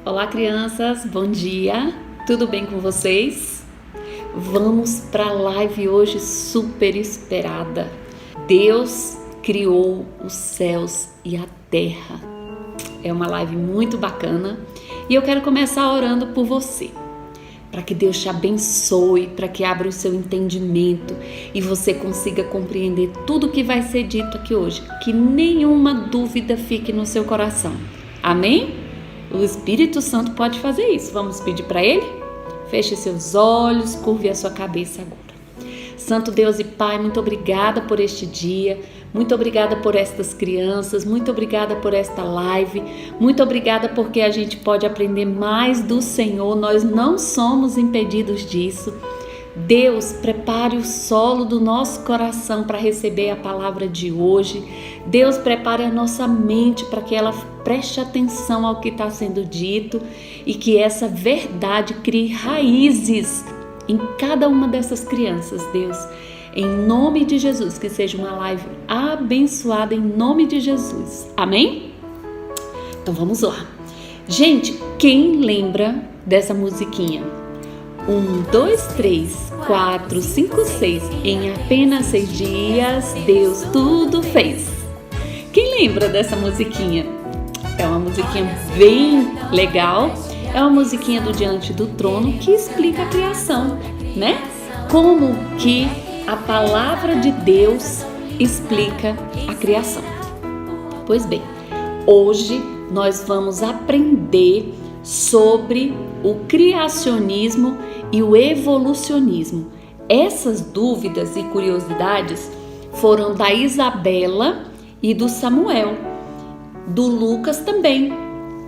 Olá, crianças, bom dia, tudo bem com vocês? Vamos para a live hoje super esperada. Deus criou os céus e a terra. É uma live muito bacana e eu quero começar orando por você, para que Deus te abençoe, para que abra o seu entendimento e você consiga compreender tudo que vai ser dito aqui hoje, que nenhuma dúvida fique no seu coração. Amém? O Espírito Santo pode fazer isso. Vamos pedir para Ele? Feche seus olhos, curve a sua cabeça agora. Santo Deus e Pai, muito obrigada por este dia, muito obrigada por estas crianças, muito obrigada por esta live, muito obrigada porque a gente pode aprender mais do Senhor, nós não somos impedidos disso. Deus, prepare o solo do nosso coração para receber a palavra de hoje. Deus, prepare a nossa mente para que ela preste atenção ao que está sendo dito e que essa verdade crie raízes em cada uma dessas crianças, Deus. Em nome de Jesus, que seja uma live abençoada em nome de Jesus. Amém? Então vamos lá. Gente, quem lembra dessa musiquinha? 1, 2, 3, 4, 5, 6. Em apenas 6 dias, Deus tudo fez. Quem lembra dessa musiquinha? É uma musiquinha bem legal. É uma musiquinha do Diante do Trono que explica a criação, né? Como que a palavra de Deus explica a criação. Pois bem, hoje nós vamos aprender sobre o criacionismo e o evolucionismo. Essas dúvidas e curiosidades foram da Isabela e do Samuel. Do Lucas também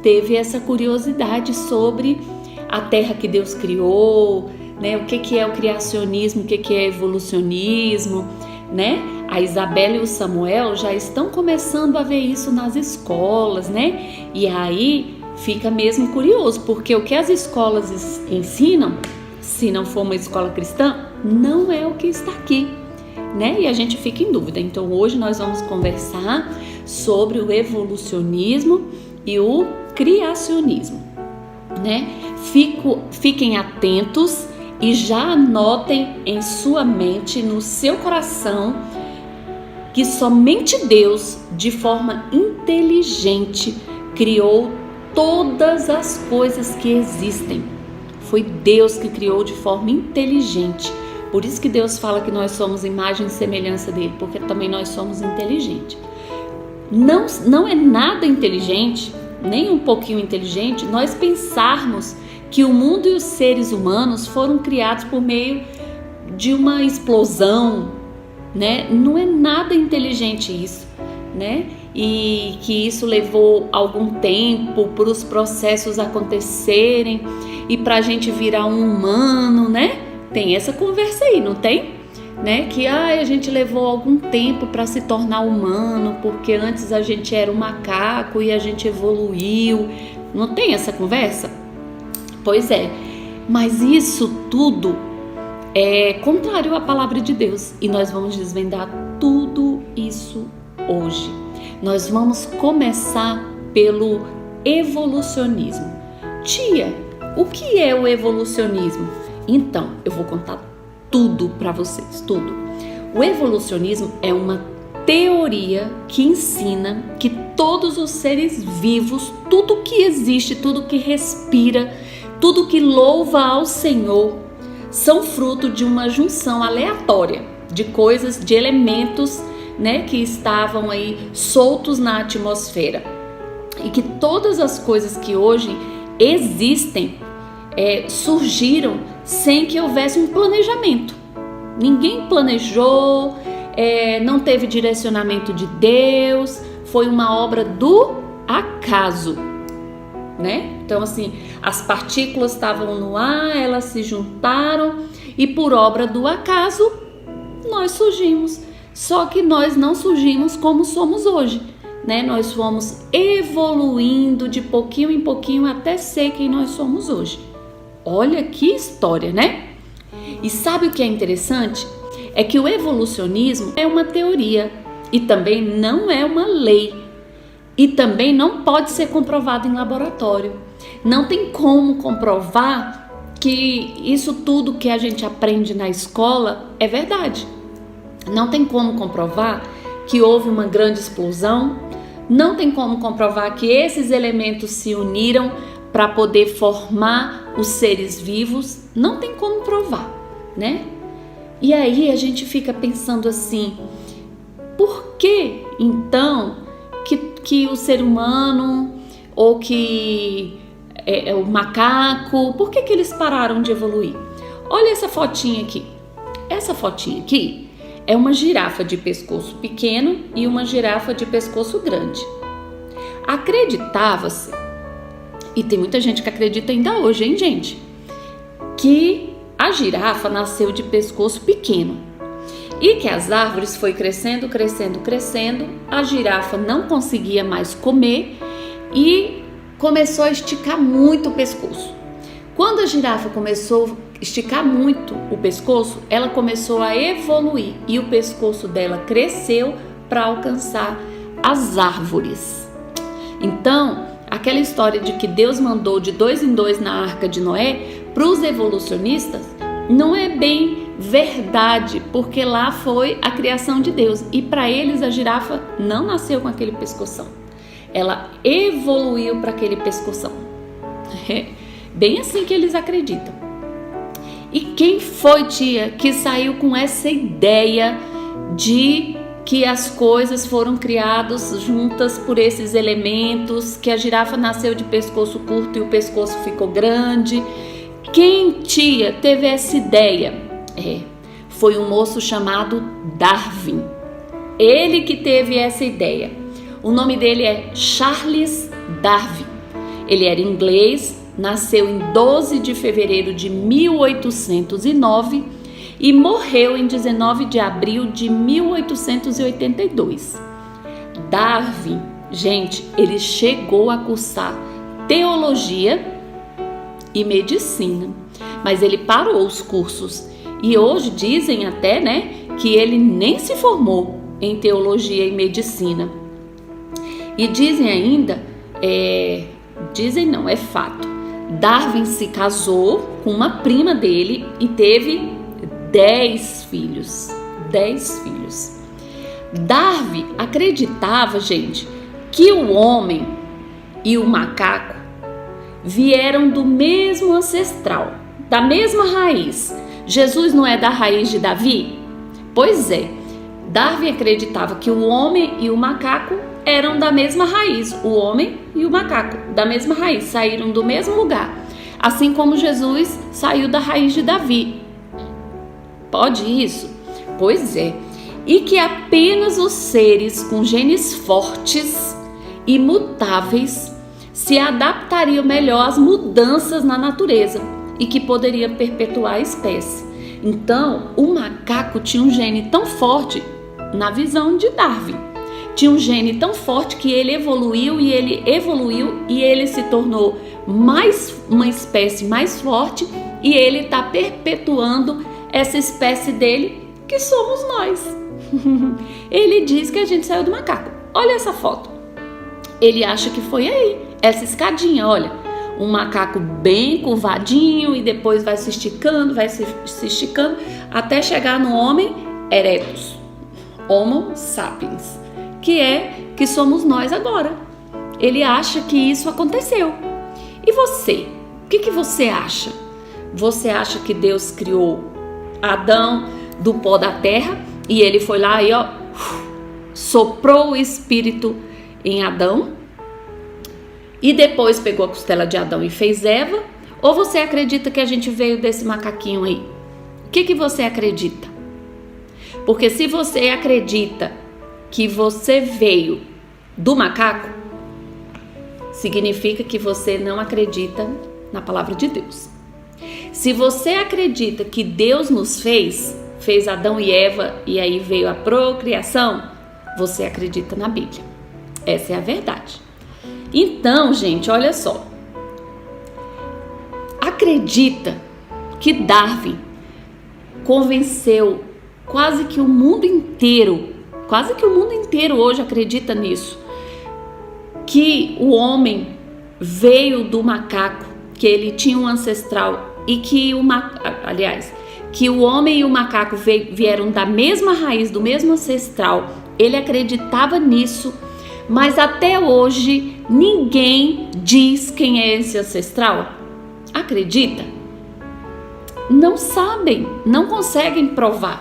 teve essa curiosidade sobre a terra que Deus criou, né? O que é o criacionismo, o que é evolucionismo, né? A Isabela e o Samuel já estão começando a ver isso nas escolas, né? E aí fica mesmo curioso, porque o que as escolas ensinam, se não for uma escola cristã, não é o que está aqui, né? E a gente fica em dúvida. Então hoje nós vamos conversar sobre o evolucionismo e o criacionismo, né? Fiquem atentos e já anotem em sua mente, no seu coração, que somente Deus, de forma inteligente, criou todas as coisas que existem. Foi Deus que criou de forma inteligente. Por isso que Deus fala que nós somos imagem e semelhança dele, porque também nós somos inteligentes. Não é nada inteligente, nem um pouquinho inteligente, nós pensarmos que o mundo e os seres humanos foram criados por meio de uma explosão, né? Não é nada inteligente isso, né? E que isso levou algum tempo para os processos acontecerem e para a gente virar um humano, né? Tem essa conversa aí, não tem? Né? Que a gente levou algum tempo para se tornar humano, porque antes a gente era um macaco e a gente evoluiu. Não tem essa conversa? Pois é, mas isso tudo é contrário à palavra de Deus e nós vamos desvendar tudo isso hoje. Nós vamos começar pelo evolucionismo. Tia, o que é o evolucionismo? Então, eu vou contar tudo para vocês, tudo. O evolucionismo é uma teoria que ensina que todos os seres vivos, tudo que existe, tudo que respira, tudo que louva ao Senhor, são fruto de uma junção aleatória de coisas, de elementos, né, que estavam aí soltos na atmosfera. E que todas as coisas que hoje existem surgiram sem que houvesse um planejamento. Ninguém planejou, não teve direcionamento de Deus, foi uma obra do acaso, né? Então assim, as partículas estavam no ar, elas se juntaram e por obra do acaso nós surgimos. Só que nós não surgimos como somos hoje, né? Nós fomos evoluindo de pouquinho em pouquinho até ser quem nós somos hoje. Olha que história, né? E sabe o que é interessante? É que o evolucionismo é uma teoria e também não é uma lei. E também não pode ser comprovado em laboratório. Não tem como comprovar que isso tudo que a gente aprende na escola é verdade. Não tem como comprovar que houve uma grande explosão. Não tem como comprovar que esses elementos se uniram para poder formar os seres vivos. Não tem como provar, né? E aí a gente fica pensando assim, por que então que o ser humano ou que o macaco, por que eles pararam de evoluir? Olha essa fotinha aqui. Essa fotinha aqui é uma girafa de pescoço pequeno e uma girafa de pescoço grande. Acreditava-se, e tem muita gente que acredita ainda hoje, hein, gente, que a girafa nasceu de pescoço pequeno e que as árvores foi crescendo, a girafa não conseguia mais comer e começou a esticar muito o pescoço. Quando a girafa começou a esticar muito o pescoço, ela começou a evoluir e o pescoço dela cresceu para alcançar as árvores. Então, aquela história de que Deus mandou de 2 em 2 na Arca de Noé, para os evolucionistas, não é bem verdade, porque lá foi a criação de Deus e para eles a girafa não nasceu com aquele pescoção, ela evoluiu para aquele pescoção. É bem assim que eles acreditam. E quem foi, tia, que saiu com essa ideia de que as coisas foram criadas juntas por esses elementos, que a girafa nasceu de pescoço curto e o pescoço ficou grande? Quem, tia, teve essa ideia? Foi um moço chamado Darwin. Ele que teve essa ideia. O nome dele é Charles Darwin. Ele era inglês, nasceu em 12 de fevereiro de 1809 e morreu em 19 de abril de 1882. Darwin, gente, ele chegou a cursar teologia e medicina, mas ele parou os cursos e hoje dizem até, né, que ele nem se formou em teologia e medicina. E dizem ainda, dizem não, é fato, Darwin se casou com uma prima dele e teve 10 filhos. 10 filhos. Darwin acreditava, gente, que o homem e o macaco vieram do mesmo ancestral, da mesma raiz. Jesus não é da raiz de Davi? Pois é, Darwin acreditava que o homem e o macaco eram da mesma raiz. O homem e o macaco, da mesma raiz, saíram do mesmo lugar. Assim como Jesus saiu da raiz de Davi. Pode isso? Pois é. E que apenas os seres com genes fortes e mutáveis se adaptariam melhor às mudanças na natureza e que poderiam perpetuar a espécie. Então, o macaco tinha um gene tão forte, na visão de Darwin, tinha um gene tão forte que ele evoluiu e ele se tornou uma espécie mais forte e ele está perpetuando essa espécie dele, que somos nós. Ele diz que a gente saiu do macaco. Olha essa foto. Ele acha que foi aí, essa escadinha, olha. Um macaco bem curvadinho e depois vai se esticando, até chegar no homem erectus, Homo sapiens, que somos nós agora. Ele acha que isso aconteceu. E você? O que você acha? Você acha que Deus criou Adão do pó da terra e ele foi lá e soprou o espírito em Adão e depois pegou a costela de Adão e fez Eva? Ou você acredita que a gente veio desse macaquinho aí? O que você acredita? Porque se você acredita que você veio do macaco, significa que você não acredita na palavra de Deus. Se você acredita que Deus nos fez Adão e Eva e aí veio a procriação, você acredita na Bíblia. Essa é a verdade. Então, gente, olha só. Acredita que Darwin convenceu quase que o mundo inteiro hoje acredita nisso, que o homem veio do macaco, que ele tinha um ancestral e que que o homem e o macaco vieram da mesma raiz, do mesmo ancestral. Ele acreditava nisso, mas até hoje ninguém diz quem é esse ancestral. Acredita? Não sabem, não conseguem provar,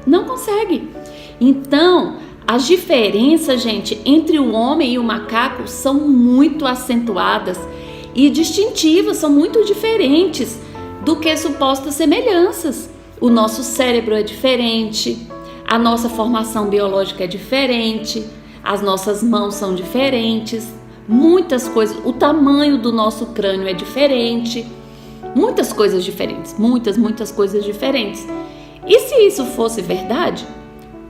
não conseguem. Então, as diferenças, gente, entre o homem e o macaco são muito acentuadas e distintivas, são muito diferentes do que supostas semelhanças. O nosso cérebro é diferente, a nossa formação biológica é diferente, as nossas mãos são diferentes, muitas coisas, o tamanho do nosso crânio é diferente, muitas coisas diferentes, muitas coisas diferentes. E se isso fosse verdade,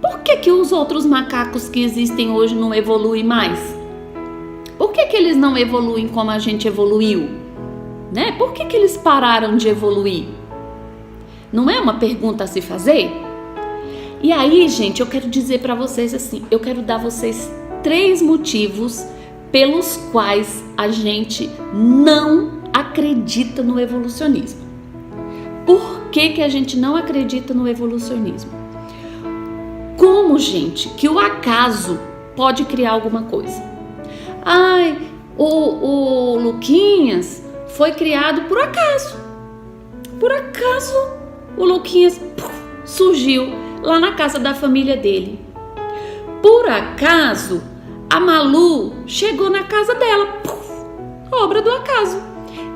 por que os outros macacos que existem hoje não evoluem mais? Por que eles não evoluem como a gente evoluiu? Né? Por que eles pararam de evoluir? Não é uma pergunta a se fazer? E aí, gente, eu quero dizer para vocês assim, eu quero dar a vocês 3 motivos pelos quais a gente não acredita no evolucionismo. Por que a gente não acredita no evolucionismo? Como, gente, que o acaso pode criar alguma coisa? Ai, o Luquinhas foi criado por acaso. Por acaso, o Luquinhas surgiu lá na casa da família dele. Por acaso, a Malu chegou na casa dela. Obra do acaso.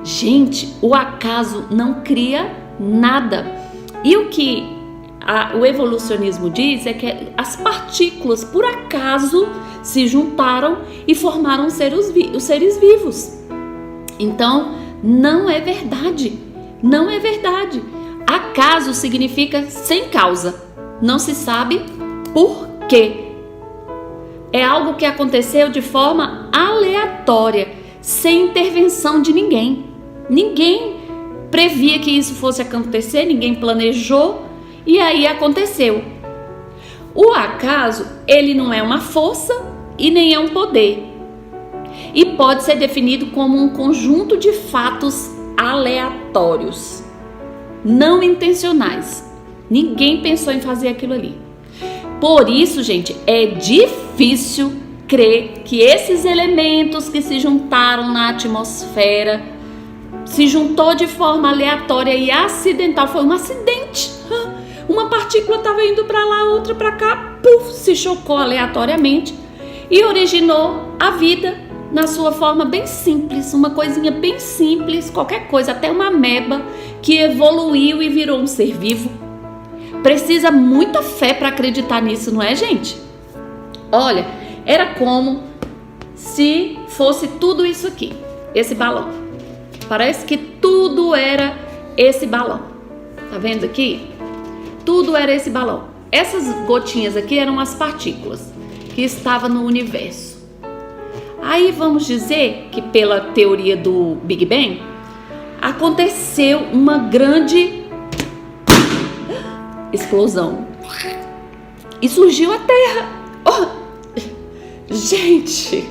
Gente, o acaso não cria nada. E o que o evolucionismo diz é que as partículas, por acaso, se juntaram e formaram os seres vivos. Então, não é verdade. Não é verdade. Acaso significa sem causa. Não se sabe por quê. É algo que aconteceu de forma aleatória, sem intervenção de ninguém. Ninguém previa que isso fosse acontecer, ninguém planejou e aí aconteceu. O acaso, ele não é uma força e nem é um poder. E pode ser definido como um conjunto de fatos aleatórios, não intencionais. Ninguém pensou em fazer aquilo ali. Por isso, gente, é difícil crer que esses elementos que se juntaram na atmosfera se juntou de forma aleatória e acidental. Foi um acidente. Uma partícula estava indo para lá, outra para cá, se chocou aleatoriamente e originou a vida na sua forma bem simples, uma coisinha bem simples, qualquer coisa, até uma ameba que evoluiu e virou um ser vivo. Precisa muita fé para acreditar nisso, não é, gente? Olha, era como se fosse tudo isso aqui, esse balão. Parece que tudo era esse balão. Tá vendo aqui? Tudo era esse balão. Essas gotinhas aqui eram as partículas que estavam no universo. Aí vamos dizer que pela teoria do Big Bang, aconteceu uma grande explosão e surgiu a Terra. Gente,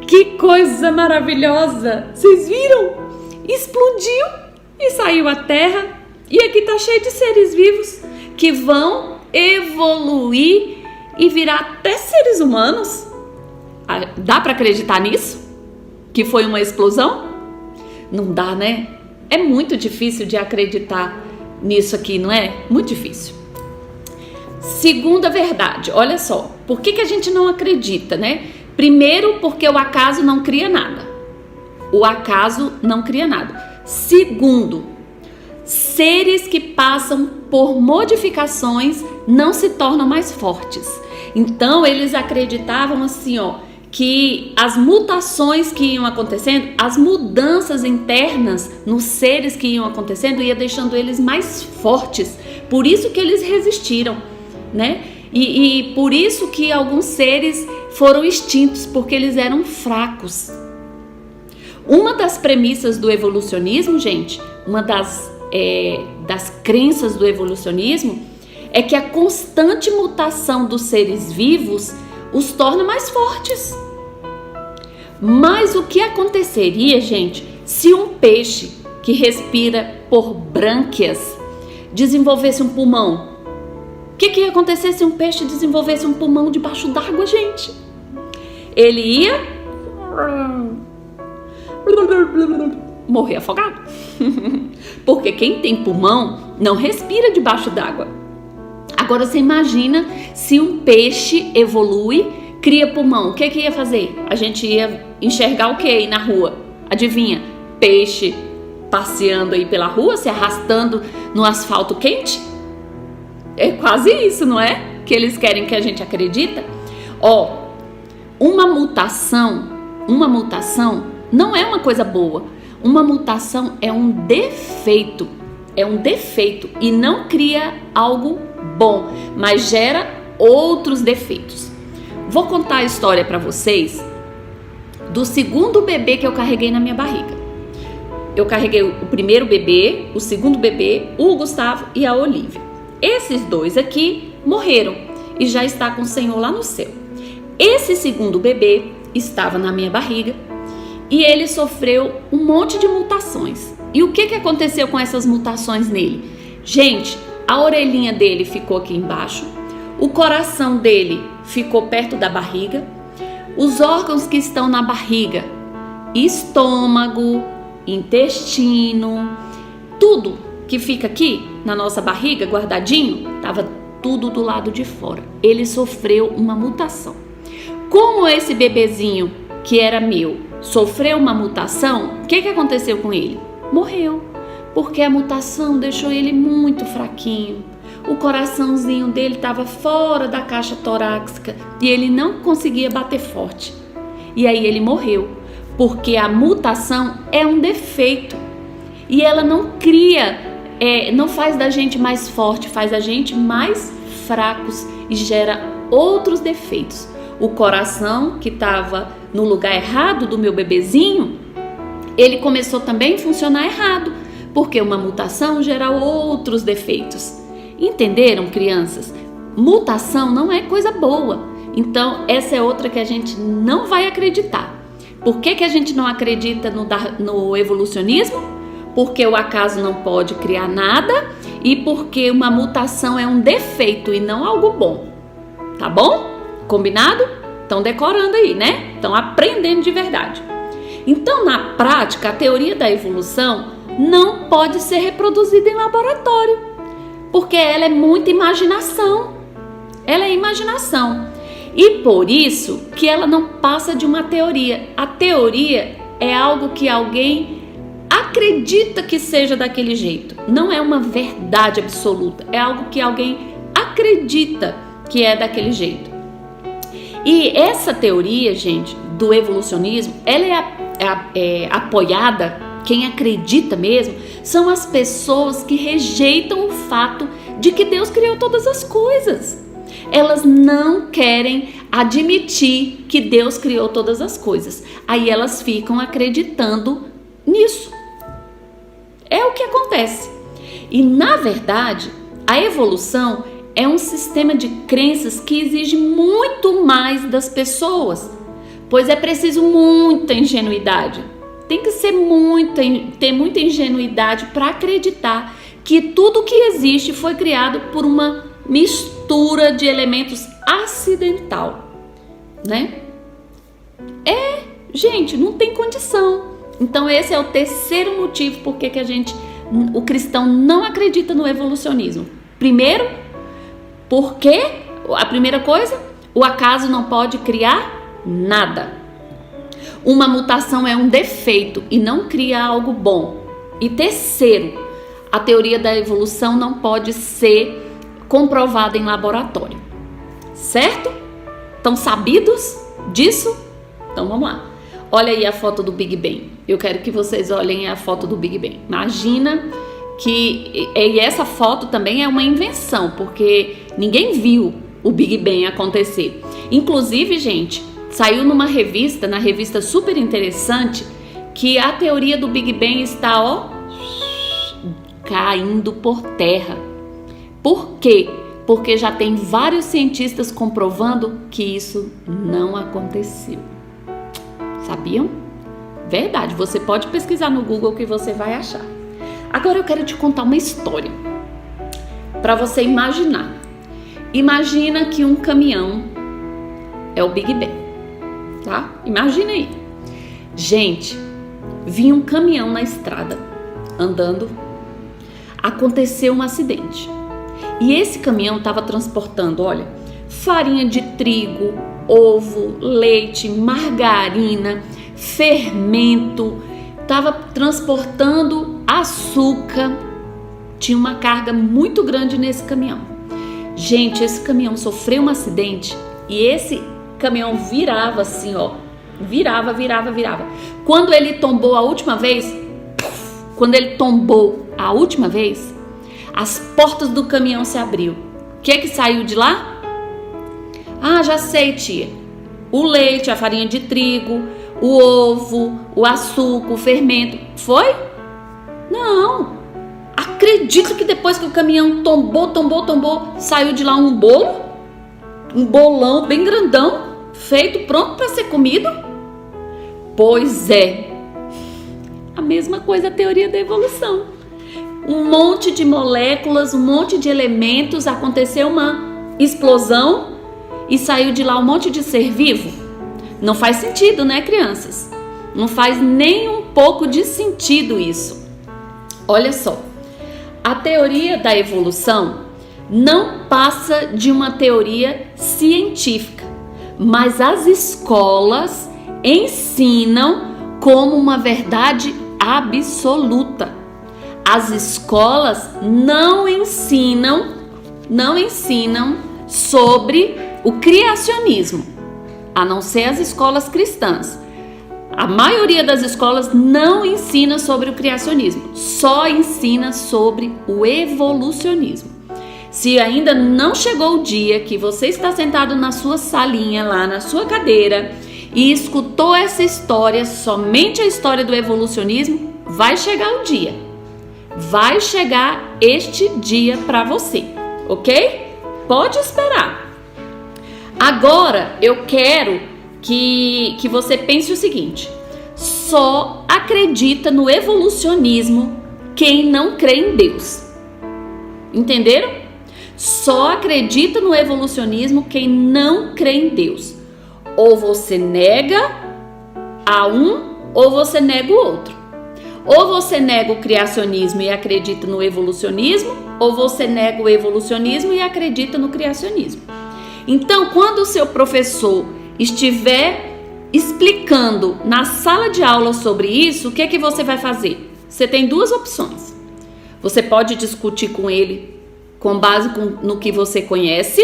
que coisa maravilhosa! Vocês viram? Explodiu e saiu a Terra. E aqui tá cheio de seres vivos que vão evoluir e virar até seres humanos. Dá para acreditar nisso? Que foi uma explosão? Não dá, né? É muito difícil de acreditar nisso aqui, não é? Muito difícil. Segunda verdade, olha só. Por que a gente não acredita, né? Primeiro, porque o acaso não cria nada. O acaso não cria nada. Segundo, seres que passam por modificações não se tornam mais fortes. Então, eles acreditavam assim, que as mutações que iam acontecendo, as mudanças internas nos seres que iam acontecendo, ia deixando eles mais fortes. Por isso que eles resistiram, né? E por isso que alguns seres foram extintos, porque eles eram fracos. Uma das premissas do evolucionismo, gente, uma das crenças do evolucionismo, é que a constante mutação dos seres vivos os torna mais fortes. Mas o que aconteceria, gente, se um peixe que respira por brânquias desenvolvesse um pulmão? O que ia acontecer se um peixe desenvolvesse um pulmão debaixo d'água, gente? Ele ia morrer afogado. Porque quem tem pulmão não respira debaixo d'água. Agora você imagina se um peixe evolui, cria pulmão, o que ia fazer? A gente ia enxergar o que aí na rua? Adivinha? Peixe passeando aí pela rua, se arrastando no asfalto quente? É quase isso, não é? Que eles querem que a gente acredita? Uma mutação não é uma coisa boa. Uma mutação é um defeito. É um defeito e não cria algo bom, mas gera outros defeitos. Vou contar a história para vocês do segundo bebê que eu carreguei na minha barriga. Eu carreguei o primeiro bebê, o segundo bebê, o Gustavo e a Olivia. Esses dois aqui morreram e já está com o Senhor lá no céu. Esse segundo bebê estava na minha barriga e ele sofreu um monte de mutações. E o que aconteceu com essas mutações nele? Gente, a orelhinha dele ficou aqui embaixo, o coração dele ficou perto da barriga, os órgãos que estão na barriga, estômago, intestino, tudo que fica aqui na nossa barriga guardadinho, estava tudo do lado de fora. Ele sofreu uma mutação. Como esse bebezinho que era meu sofreu uma mutação, o que aconteceu com ele? Morreu, porque a mutação deixou ele muito fraquinho. O coraçãozinho dele estava fora da caixa torácica e ele não conseguia bater forte. E aí ele morreu, porque a mutação é um defeito e ela não cria, não faz da gente mais forte, faz a gente mais fracos e gera outros defeitos. O coração que estava no lugar errado do meu bebezinho, ele começou também a funcionar errado, porque uma mutação gera outros defeitos. Entenderam, crianças? Mutação não é coisa boa. Então, essa é outra que a gente não vai acreditar. Por que a gente não acredita no evolucionismo? Porque o acaso não pode criar nada e porque uma mutação é um defeito e não algo bom. Tá bom? Combinado? Estão decorando aí, né? Estão aprendendo de verdade. Então, na prática, a teoria da evolução não pode ser reproduzida em laboratório, porque ela é muita imaginação. Ela é imaginação. E por isso que ela não passa de uma teoria. A teoria é algo que alguém acredita que seja daquele jeito. Não é uma verdade absoluta. É algo que alguém acredita que é daquele jeito. E essa teoria, gente, do evolucionismo, ela é apoiada, quem acredita mesmo, são as pessoas que rejeitam o fato de que Deus criou todas as coisas. Elas não querem admitir que Deus criou todas as coisas. Aí elas ficam acreditando nisso. É o que acontece. E na verdade, a evolução é um sistema de crenças que exige muito mais das pessoas, pois é preciso muita ingenuidade. Tem que ter muita ingenuidade para acreditar que tudo que existe foi criado por uma mistura de elementos acidental, né? Gente, não tem condição. Então esse é o terceiro motivo por que o cristão não acredita no evolucionismo. Primeiro, porque a primeira coisa, o acaso não pode criar nada. Uma mutação é um defeito e não cria algo bom. E terceiro, a teoria da evolução não pode ser comprovada em laboratório. Certo? Estão sabidos disso? Então vamos lá. Olha aí a foto do Big Bang. Eu quero que vocês olhem a foto do Big Bang. Imagina que essa foto também é uma invenção, porque ninguém viu o Big Bang acontecer. Inclusive, gente, saiu na revista super interessante, que a teoria do Big Bang está, caindo por terra. Por quê? Porque já tem vários cientistas comprovando que isso não aconteceu. Sabiam? Verdade, você pode pesquisar no Google que você vai achar. Agora eu quero te contar uma história para você imaginar. Imagina que um caminhão é o Big Bang, tá? Imagina aí. Gente, vinha um caminhão na estrada, andando, aconteceu um acidente. E esse caminhão estava transportando, olha, farinha de trigo, ovo, leite, margarina, fermento, estava transportando açúcar. Tinha uma carga muito grande nesse caminhão. Gente, esse caminhão sofreu um acidente e esse caminhão virava assim, ó, virava. Quando ele tombou a última vez, as portas do caminhão se abriu. O que saiu de lá? Ah, já sei, tia. O leite, a farinha de trigo, o ovo, o açúcar, o fermento. Foi? Não. Acredito que depois que o caminhão tombou, saiu de lá um bolo, um bolão bem grandão, feito, pronto para ser comido? Pois é. A mesma coisa a teoria da evolução. Um monte de moléculas, um monte de elementos, aconteceu uma explosão e saiu de lá um monte de ser vivo. Não faz sentido, né, crianças? Não faz nem um pouco de sentido isso. Olha só, a teoria da evolução não passa de uma teoria científica, mas as escolas ensinam como uma verdade absoluta. As escolas não ensinam sobre o criacionismo, a não ser as escolas cristãs. A maioria das escolas não ensina sobre o criacionismo, só ensina sobre o evolucionismo. Se ainda não chegou o dia que você está sentado na sua salinha, lá na sua cadeira, e escutou essa história, somente a história do evolucionismo, vai chegar o dia. Vai chegar este dia para você, ok? Pode esperar. Agora eu quero que você pense o seguinte: só acredita no evolucionismo quem não crê em Deus. Entenderam? Só acredita no evolucionismo quem não crê em Deus. Ou você nega a um, ou você nega o outro. Ou você nega o criacionismo e acredita no evolucionismo, ou você nega o evolucionismo e acredita no criacionismo. Então, quando o seu professor estiver explicando na sala de aula sobre isso, o que é que você vai fazer? Você tem duas opções. Você pode discutir com ele com base no que você conhece,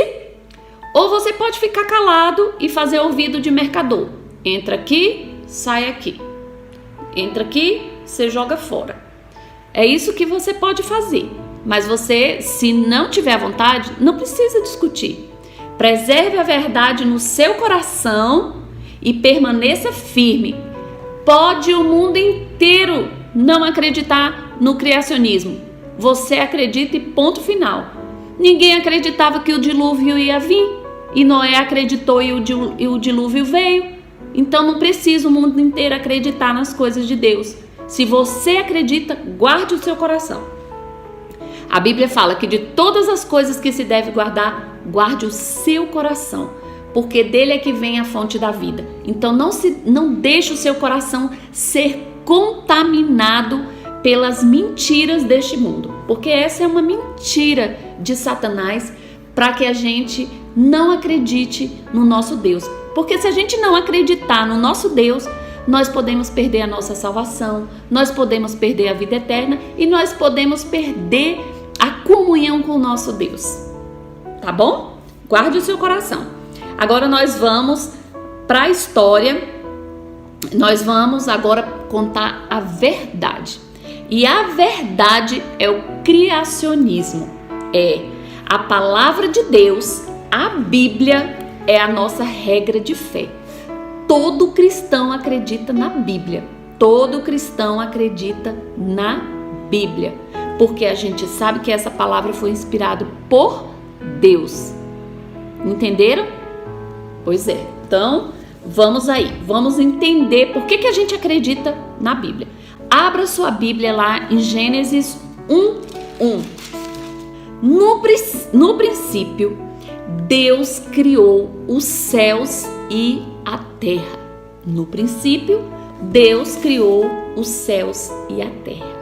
ou você pode ficar calado e fazer ouvido de mercador. Entra aqui, sai aqui. Entra aqui, você joga fora. É isso que você pode fazer. Mas você, se não tiver vontade, não precisa discutir. Preserve a verdade no seu coração e permaneça firme. Pode o mundo inteiro não acreditar no criacionismo. Você acredita e ponto final. Ninguém acreditava que o dilúvio ia vir. E Noé acreditou e o dilúvio veio. Então não precisa o mundo inteiro acreditar nas coisas de Deus. Se você acredita, guarde o seu coração. A Bíblia fala que de todas as coisas que se deve guardar, guarde o seu coração, porque dele é que vem a fonte da vida. Então não deixe o seu coração ser contaminado pelas mentiras deste mundo, porque essa é uma mentira de Satanás para que a gente não acredite no nosso Deus. Porque se a gente não acreditar no nosso Deus, nós podemos perder a nossa salvação, nós podemos perder a vida eterna e nós podemos perder a comunhão com o nosso Deus. Tá bom? Guarde o seu coração. Agora nós vamos para a história. Nós vamos agora contar a verdade. E a verdade é o criacionismo. É a palavra de Deus, a Bíblia é a nossa regra de fé. Todo cristão acredita na Bíblia. Todo cristão acredita na Bíblia. Porque a gente sabe que essa palavra foi inspirada por Deus. Entenderam? Pois é. Então, vamos aí, vamos entender por que a gente acredita na Bíblia. Abra sua Bíblia lá em Gênesis 1:1. No princípio, Deus criou os céus e a terra. No princípio, Deus criou os céus e a terra.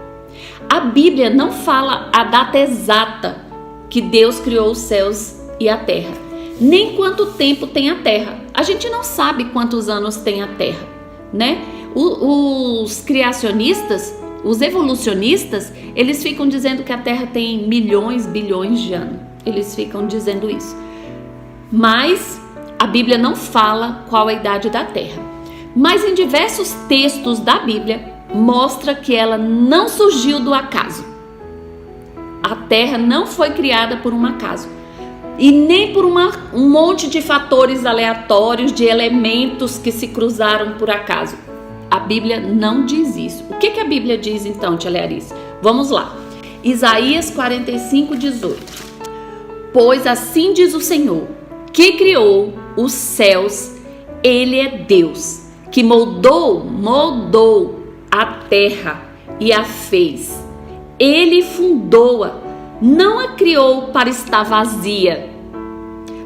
A Bíblia não fala a data exata que Deus criou os céus e a terra, nem quanto tempo tem a terra. A gente não sabe quantos anos tem a terra, né? Os criacionistas, os evolucionistas, eles ficam dizendo que a terra tem milhões, bilhões de anos. Eles ficam dizendo isso. Mas a Bíblia não fala qual a idade da terra. Mas em diversos textos da Bíblia mostra que ela não surgiu do acaso. A terra não foi criada por um acaso. E nem por um monte de fatores aleatórios, de elementos que se cruzaram por acaso. A Bíblia não diz isso. O que a Bíblia diz então, tia Learice? Vamos lá. Isaías 45:18. Pois assim diz o Senhor, que criou os céus, Ele é Deus, que moldou a terra e a fez. Ele fundou-a, não a criou para estar vazia,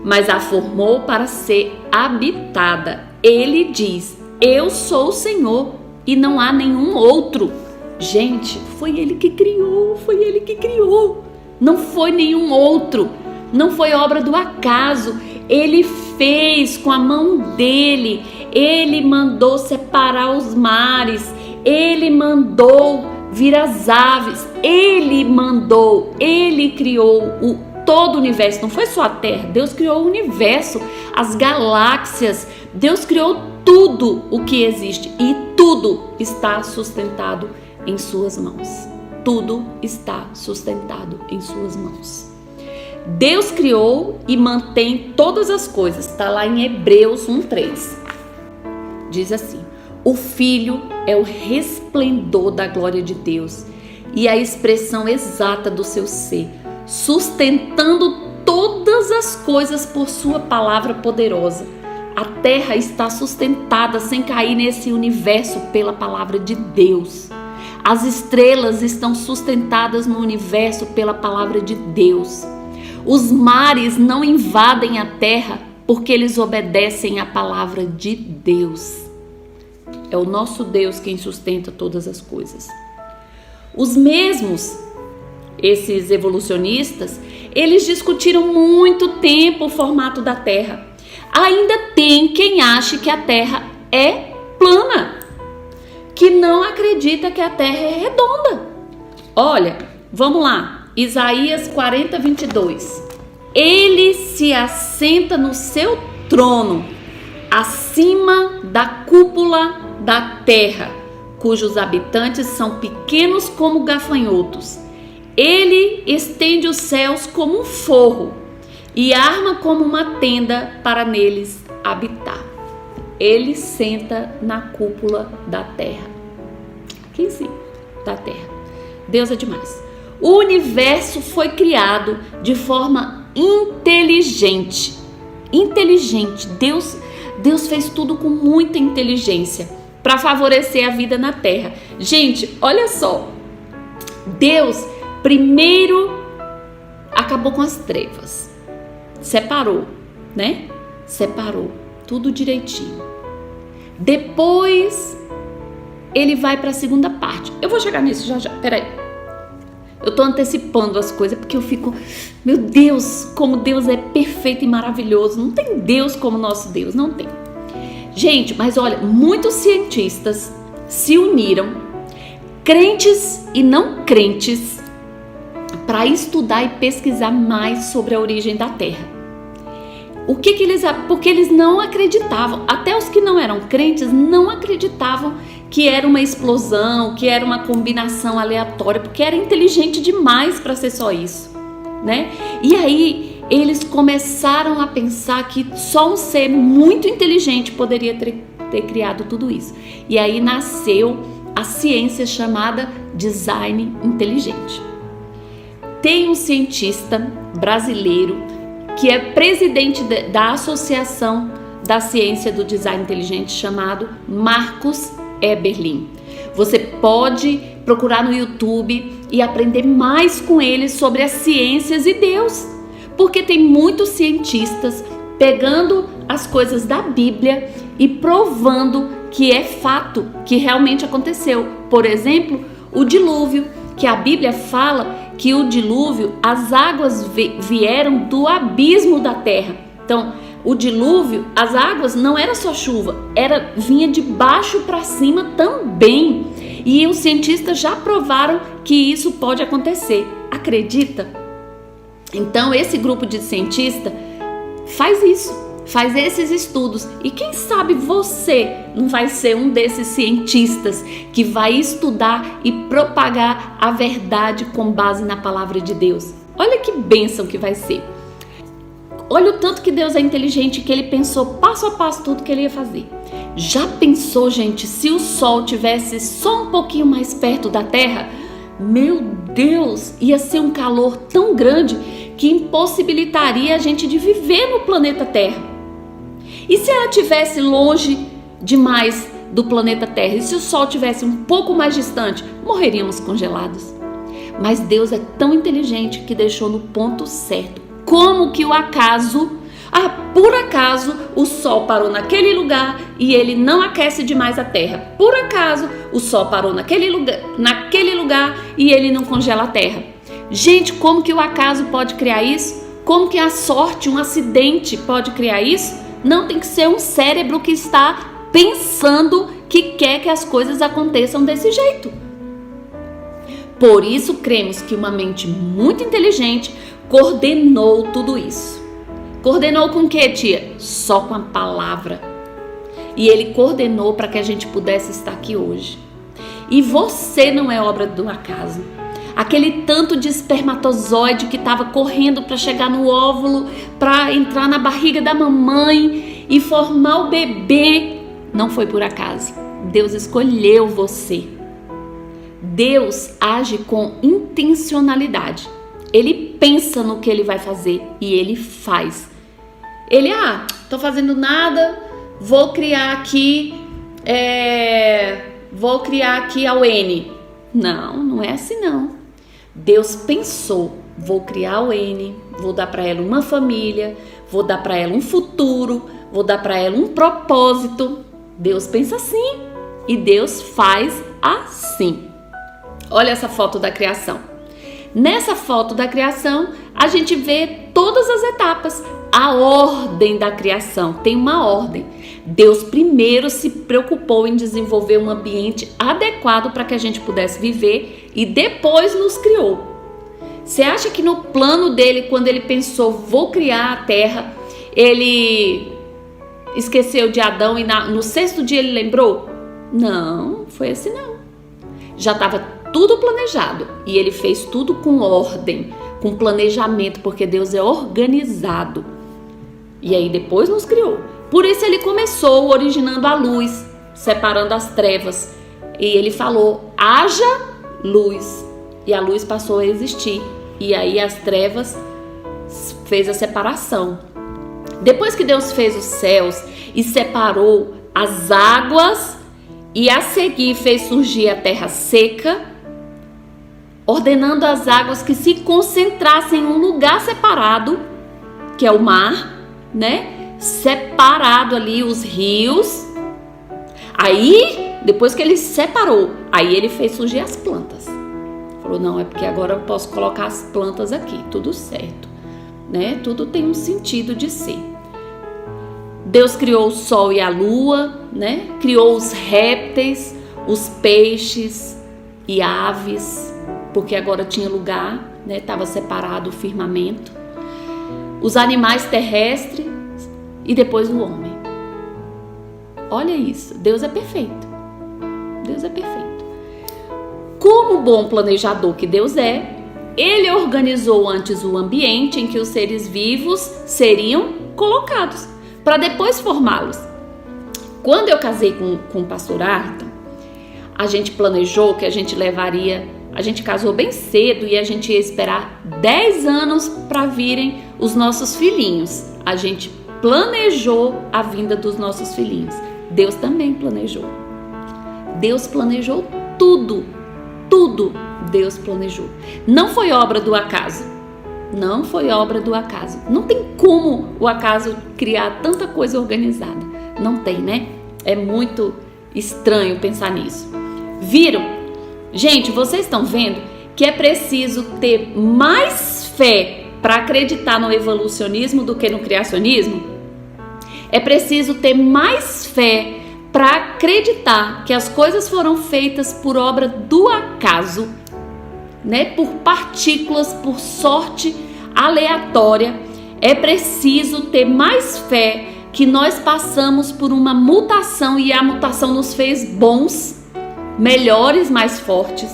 mas a formou para ser habitada. Ele diz, eu sou o Senhor e não há nenhum outro. Gente, foi Ele que criou, não foi nenhum outro, não foi obra do acaso. Ele fez com a mão dele, Ele mandou separar os mares, Ele mandou vir as aves, Ele criou todo o universo. Não foi só a Terra, Deus criou o universo, as galáxias, Deus criou tudo o que existe e tudo está sustentado em suas mãos. Tudo está sustentado em suas mãos. Deus criou e mantém todas as coisas. Está lá em Hebreus 1:3. Diz assim: o Filho é o resplendor da glória de Deus e a expressão exata do seu ser, sustentando todas as coisas por sua palavra poderosa. A terra está sustentada sem cair nesse universo pela palavra de Deus. As estrelas estão sustentadas no universo pela palavra de Deus. Os mares não invadem a terra porque eles obedecem à palavra de Deus. É o nosso Deus quem sustenta todas as coisas. Os mesmos, esses evolucionistas, eles discutiram muito tempo o formato da Terra. Ainda tem quem ache que a Terra é plana, que não acredita que a Terra é redonda. Olha, vamos lá, Isaías 40:22. Ele se assenta no seu trono, acima da cúpula da terra, cujos habitantes são pequenos como gafanhotos. Ele estende os céus como um forro e arma como uma tenda para neles habitar. Ele senta na cúpula da terra. Aqui em cima da terra. Deus é demais. O universo foi criado de forma inteligente. Deus fez tudo com muita inteligência para favorecer a vida na terra. Gente, olha só. Deus primeiro acabou com as trevas. Separou, né? Separou tudo direitinho. Depois ele vai para a segunda parte. Eu vou chegar nisso já. Peraí. Eu tô antecipando as coisas porque eu fico, meu Deus, como Deus é perfeito e maravilhoso. Não tem Deus como nosso Deus, não tem. Gente, mas olha, muitos cientistas se uniram, crentes e não crentes, para estudar e pesquisar mais sobre a origem da Terra. Porque eles não acreditavam, até os que não eram crentes não acreditavam que era uma explosão, que era uma combinação aleatória, porque era inteligente demais para ser só isso, né? E aí eles começaram a pensar que só um ser muito inteligente poderia ter criado tudo isso. E aí nasceu a ciência chamada design inteligente. Tem um cientista brasileiro que é presidente da Associação da ciência do design inteligente chamado Marcus Eberlin. Você pode procurar no YouTube e aprender mais com ele sobre as ciências e Deus, porque tem muitos cientistas pegando as coisas da Bíblia e provando que é fato, que realmente aconteceu. Por exemplo, o dilúvio, que a Bíblia fala que o dilúvio, as águas vieram do abismo da terra. Então, o dilúvio, as águas não era só chuva, vinha de baixo para cima também. E os cientistas já provaram que isso pode acontecer. Acredita? Então, esse grupo de cientistas faz isso, faz esses estudos. E quem sabe você não vai ser um desses cientistas que vai estudar e propagar a verdade com base na palavra de Deus. Olha que bênção que vai ser. Olha o tanto que Deus é inteligente, que ele pensou passo a passo tudo que ele ia fazer. Já pensou, gente, se o Sol tivesse só um pouquinho mais perto da Terra? Meu Deus, ia ser um calor tão grande que impossibilitaria a gente de viver no planeta Terra. E se ela tivesse longe demais do planeta Terra? E se o Sol tivesse um pouco mais distante? Morreríamos congelados. Mas Deus é tão inteligente que deixou no ponto certo. Como que o acaso, por acaso, o Sol parou naquele lugar e ele não aquece demais a Terra? Por acaso, o Sol parou naquele lugar e ele não congela a Terra? Gente, como que o acaso pode criar isso? Como que a sorte, um acidente pode criar isso? Não, tem que ser um cérebro que está pensando que quer que as coisas aconteçam desse jeito. Por isso, cremos que uma mente muito inteligente coordenou tudo isso. Coordenou com o que, tia? Só com a palavra. E ele coordenou para que a gente pudesse estar aqui hoje. E você não é obra do acaso. Aquele tanto de espermatozoide que estava correndo para chegar no óvulo, para entrar na barriga da mamãe e formar o bebê, não foi por acaso. Deus escolheu você. Deus age com intencionalidade. Ele pensa no que ele vai fazer e ele faz. Ele, tô fazendo nada, vou criar aqui a N. Não é assim não. Deus pensou, vou criar o N, vou dar para ela uma família, vou dar para ela um futuro, vou dar para ela um propósito. Deus pensa assim e Deus faz assim. Olha essa foto da criação. Nessa foto da criação, a gente vê todas as etapas, a ordem da criação, tem uma ordem. Deus primeiro se preocupou em desenvolver um ambiente adequado para que a gente pudesse viver e depois nos criou. Você acha que no plano dele, quando ele pensou, vou criar a terra, ele esqueceu de Adão e no sexto dia ele lembrou? Não, foi assim não. Já estava tudo planejado e ele fez tudo com ordem, com planejamento, porque Deus é organizado. E aí depois nos criou. Por isso ele começou originando a luz, separando as trevas. E ele falou, haja luz. E a luz passou a existir. E aí as trevas fez a separação. Depois que Deus fez os céus e separou as águas e a seguir fez surgir a terra seca, ordenando as águas que se concentrassem em um lugar separado, que é o mar, né? Separado ali os rios. Aí, depois que ele separou, aí ele fez surgir as plantas. Falou, não, é porque agora eu posso colocar as plantas aqui, tudo certo, né? Tudo tem um sentido de ser. Deus criou o sol e a lua, né? Criou os répteis, os peixes e aves, porque agora tinha lugar, né? Estava separado o firmamento. Os animais terrestres e depois o homem. Olha isso, Deus é perfeito. Deus é perfeito. Como bom planejador que Deus é, ele organizou antes o ambiente em que os seres vivos seriam colocados, para depois formá-los. Quando eu casei com o pastor Arthur, a gente planejou que a gente casou bem cedo e a gente ia esperar 10 anos para virem os nossos filhinhos. A gente planejou a vinda dos nossos filhinhos. Deus também planejou. Deus planejou tudo. Tudo Deus planejou. Não foi obra do acaso. Não foi obra do acaso. Não tem como o acaso criar tanta coisa organizada. Não tem, né? É muito estranho pensar nisso. Viram? Gente, vocês estão vendo que é preciso ter mais fé para acreditar no evolucionismo do que no criacionismo? É preciso ter mais fé para acreditar que as coisas foram feitas por obra do acaso, né? Por partículas, por sorte aleatória. É preciso ter mais fé que nós passamos por uma mutação e a mutação nos fez bons, melhores, mais fortes,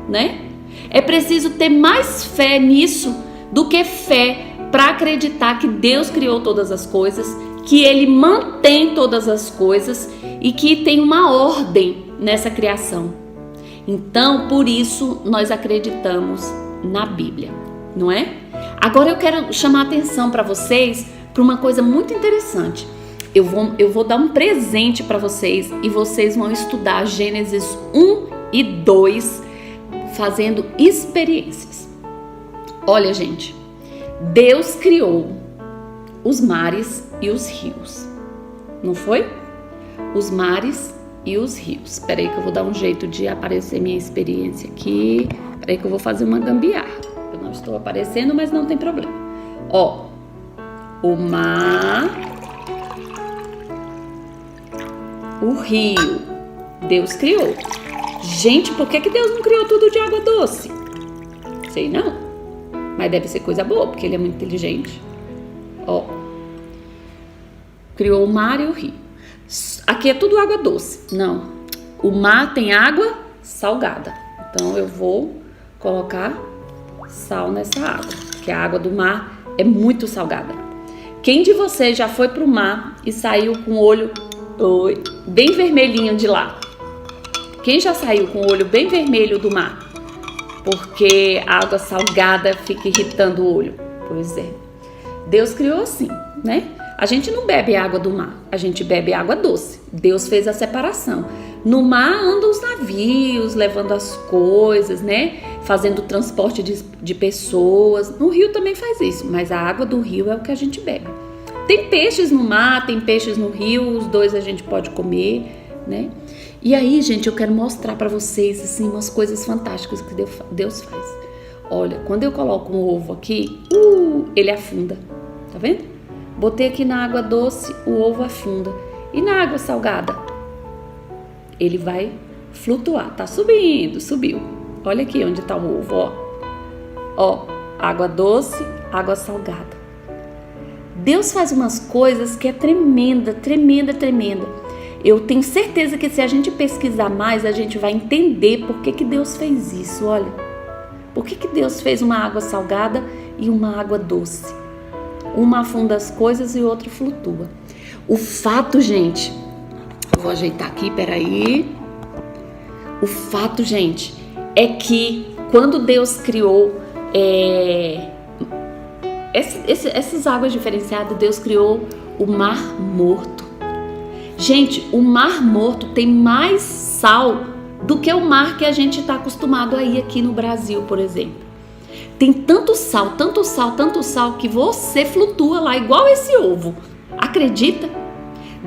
né? É preciso ter mais fé nisso do que fé para acreditar que Deus criou todas as coisas, que Ele mantém todas as coisas e que tem uma ordem nessa criação. Então, por isso, nós acreditamos na Bíblia, não é? Agora eu quero chamar a atenção para vocês para uma coisa muito interessante. Eu vou dar um presente para vocês e vocês vão estudar Gênesis 1 e 2 fazendo experiências. Olha, gente, Deus criou os mares e os rios, não foi? Os mares e os rios. Espera aí que eu vou dar um jeito de aparecer minha experiência aqui. Espera aí que eu vou fazer uma gambiarra. Eu não estou aparecendo, mas não tem problema. Ó, o mar, o rio, Deus criou. Gente, por que Deus não criou tudo de água doce? Sei não, mas deve ser coisa boa, porque Ele é muito inteligente. Ó, criou o mar e o rio. Aqui é tudo água doce. Não, o mar tem água salgada. Então eu vou colocar sal nessa água, porque a água do mar é muito salgada. Quem de vocês já foi pro mar e saiu com o olho bem vermelhinho de lá? Quem já saiu com o olho bem vermelho do mar? Porque a água salgada fica irritando o olho. Pois é. Deus criou assim, né? A gente não bebe água do mar, a gente bebe água doce. Deus fez a separação. No mar andam os navios, levando as coisas, né? Fazendo transporte de pessoas. No rio também faz isso, mas a água do rio é o que a gente bebe. Tem peixes no mar, tem peixes no rio, os dois a gente pode comer, né? E aí, gente, eu quero mostrar para vocês, assim, umas coisas fantásticas que Deus faz. Olha, quando eu coloco um ovo aqui, ele afunda, tá vendo? Botei aqui na água doce, o ovo afunda. E na água salgada? Ele vai flutuar, tá subindo, subiu. Olha aqui onde tá o ovo, ó. Ó, água doce, água salgada. Deus faz umas coisas que é tremenda, tremenda, tremenda. Eu tenho certeza que se a gente pesquisar mais, a gente vai entender por que Deus fez isso, olha. Por que Deus fez uma água salgada e uma água doce? Uma afunda as coisas e outra flutua. O fato, gente, eu vou ajeitar aqui, peraí. O fato, gente, é que quando Deus criou essas águas diferenciadas, Deus criou o Mar Morto. Gente, o Mar Morto tem mais sal do que o mar que a gente está acostumado a ir aqui no Brasil, por exemplo. Tem tanto sal, tanto sal, tanto sal que você flutua lá igual esse ovo. Acredita?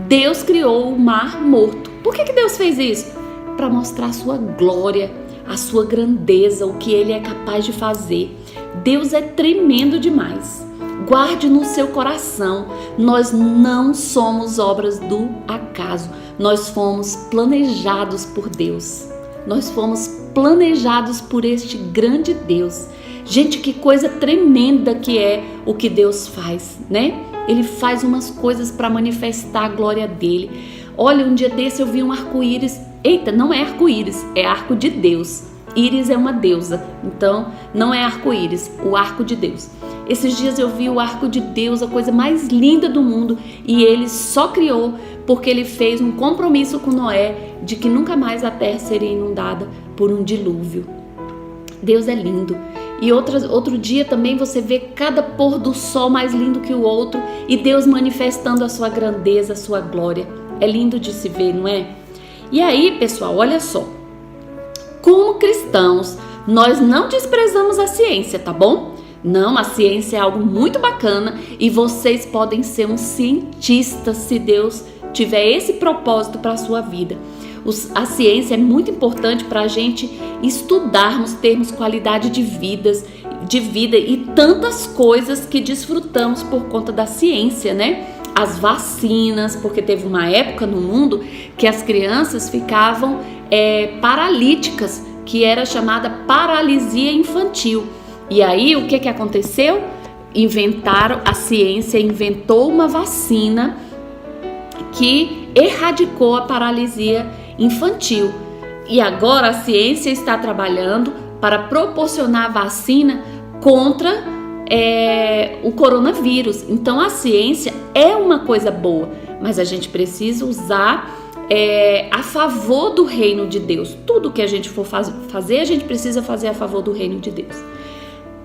Deus criou o Mar Morto. Por que Deus fez isso? Para mostrar a sua glória, a sua grandeza, o que Ele é capaz de fazer. Deus é tremendo demais. Guarde no seu coração, nós não somos obras do acaso, nós fomos planejados por Deus, nós fomos planejados por este grande Deus. Gente, que coisa tremenda que é o que Deus faz, né? Ele faz umas coisas para manifestar a glória dele. Olha, um dia desse eu vi um arco-íris. Eita, não é arco-íris, é arco de Deus. Íris é uma deusa, então não é arco-íris, o arco de Deus. Esses dias eu vi o arco de Deus, a coisa mais linda do mundo, e Ele só criou porque Ele fez um compromisso com Noé de que nunca mais a terra seria inundada por um dilúvio. Deus é lindo. e outro dia também você vê cada pôr do sol mais lindo que o outro e Deus manifestando a sua grandeza, a sua glória. É lindo de se ver, não é? E aí, pessoal, olha só. Como cristãos, nós não desprezamos a ciência, tá bom? Não, a ciência é algo muito bacana e vocês podem ser um cientista se Deus tiver esse propósito para a sua vida. A ciência é muito importante para a gente estudarmos, termos qualidade de vida e tantas coisas que desfrutamos por conta da ciência, né? As vacinas, porque teve uma época no mundo que as crianças ficavam paralíticas, que era chamada paralisia infantil. E aí o que aconteceu? A ciência inventou uma vacina que erradicou a paralisia infantil. E agora a ciência está trabalhando para proporcionar vacina contra o coronavírus. Então a ciência é uma coisa boa, mas a gente precisa usar a favor do reino de Deus. Tudo que a gente for fazer, a gente precisa fazer a favor do reino de Deus.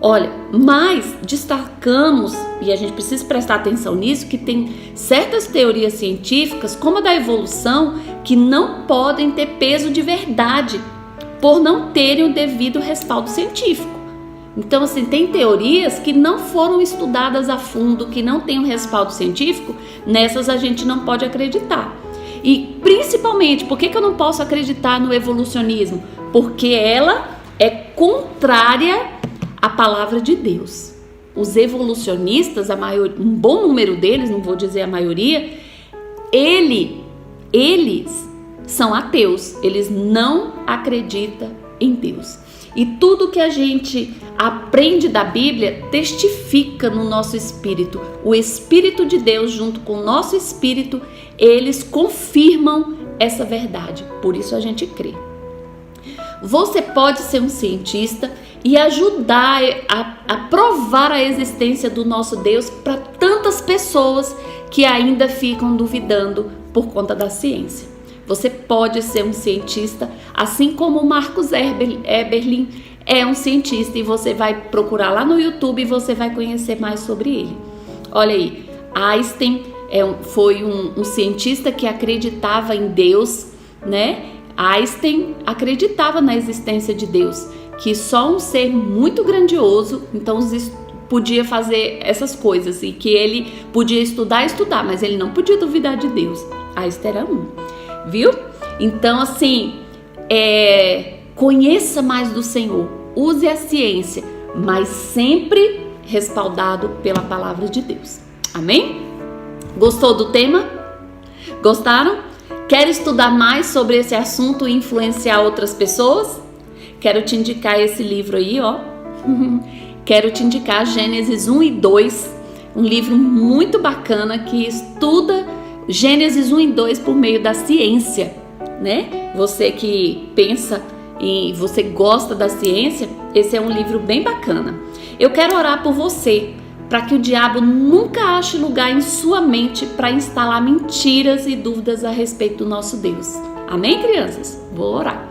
Olha, mas destacamos, e a gente precisa prestar atenção nisso, que tem certas teorias científicas, como a da evolução, que não podem ter peso de verdade, por não terem o devido respaldo científico. Então, assim, tem teorias que não foram estudadas a fundo, que não têm um respaldo científico, nessas a gente não pode acreditar. E, principalmente, por que eu não posso acreditar no evolucionismo? Porque ela é contrária a palavra de Deus. Os evolucionistas, um bom número deles, não vou dizer a maioria, eles são ateus, eles não acreditam em Deus. E tudo que a gente aprende da Bíblia testifica no nosso espírito. O Espírito de Deus junto com o nosso espírito, eles confirmam essa verdade. Por isso a gente crê. Você pode ser um cientista e ajudar a provar a existência do nosso Deus para tantas pessoas que ainda ficam duvidando por conta da ciência. Você pode ser um cientista, assim como o Marcus Eberlin é um cientista, e você vai procurar lá no YouTube e você vai conhecer mais sobre ele. Olha aí, Einstein foi um cientista que acreditava em Deus, né? Einstein acreditava na existência de Deus, que só um ser muito grandioso, então podia fazer essas coisas, e que ele podia estudar, mas ele não podia duvidar de Deus. Einstein era viu? Então, assim, conheça mais do Senhor, use a ciência, mas sempre respaldado pela palavra de Deus. Amém? Gostou do tema? Gostaram? Quer estudar mais sobre esse assunto e influenciar outras pessoas? Quero te indicar esse livro aí, ó. Quero te indicar Gênesis 1 e 2, um livro muito bacana que estuda Gênesis 1 e 2 por meio da ciência, né? Você que pensa e você gosta da ciência, esse é um livro bem bacana. Eu quero orar por você, para que o diabo nunca ache lugar em sua mente para instalar mentiras e dúvidas a respeito do nosso Deus. Amém, crianças? Vou orar.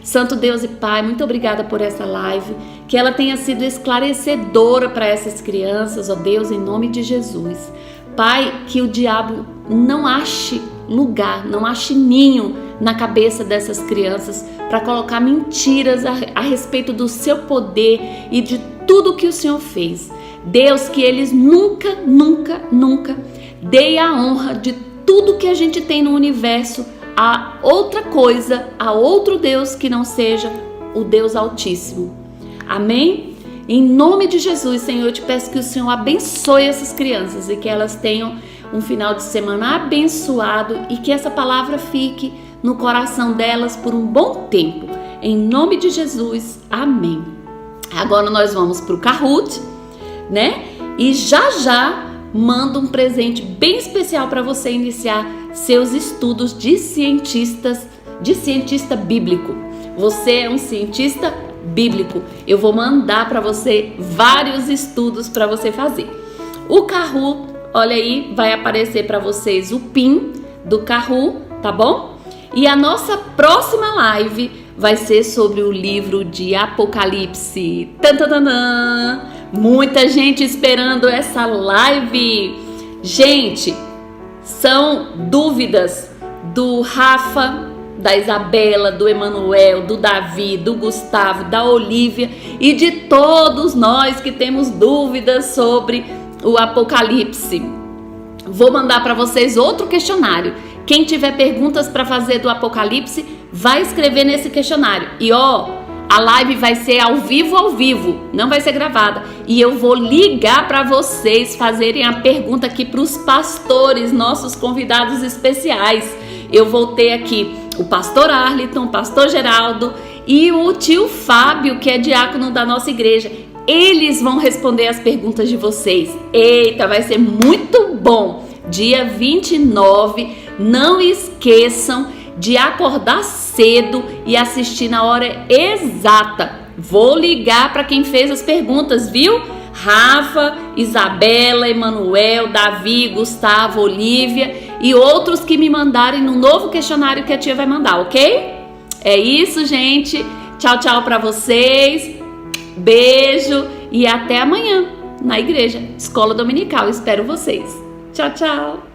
Santo Deus e Pai, muito obrigada por essa live, que ela tenha sido esclarecedora para essas crianças, ó Deus, em nome de Jesus. Pai, que o diabo não ache lugar, não ache ninho na cabeça dessas crianças para colocar mentiras a respeito do seu poder e de tudo que o Senhor fez. Deus, que eles nunca deem a honra de tudo que a gente tem no universo a outra coisa, a outro Deus que não seja o Deus Altíssimo. Amém? Em nome de Jesus, Senhor, eu te peço que o Senhor abençoe essas crianças e que elas tenham um final de semana abençoado e que essa palavra fique no coração delas por um bom tempo. Em nome de Jesus, amém. Agora nós vamos para o Kahoot, né? E já mando um presente bem especial para você iniciar seus estudos de cientista bíblico. Você é um cientista bíblico. Eu vou mandar para você vários estudos para você fazer. O Kahoot, olha aí, vai aparecer para vocês o PIN do Kahoot, tá bom? E a nossa próxima live vai ser sobre o livro de Apocalipse. Tan, tan, tan, tan. Muita gente esperando essa live. Gente, são dúvidas do Rafa, da Isabela, do Emanuel, do Davi, do Gustavo, da Olívia e de todos nós que temos dúvidas sobre o Apocalipse. Vou mandar para vocês outro questionário. Quem tiver perguntas para fazer do Apocalipse, vai escrever nesse questionário. E a live vai ser ao vivo, não vai ser gravada. E eu vou ligar para vocês fazerem a pergunta aqui para os pastores, nossos convidados especiais. Eu vou ter aqui o pastor Arliton, o pastor Geraldo e o tio Fábio, que é diácono da nossa igreja. Eles vão responder as perguntas de vocês. Eita, vai ser muito bom. Dia 29, não esqueçam de acordar cedo e assistir na hora exata. Vou ligar para quem fez as perguntas, viu? Rafa, Isabela, Emanuel, Davi, Gustavo, Olívia e outros que me mandarem no novo questionário que a tia vai mandar, ok? É isso, gente. Tchau, tchau para vocês. Beijo e até amanhã na igreja, Escola Dominical. Espero vocês. Tchau, tchau.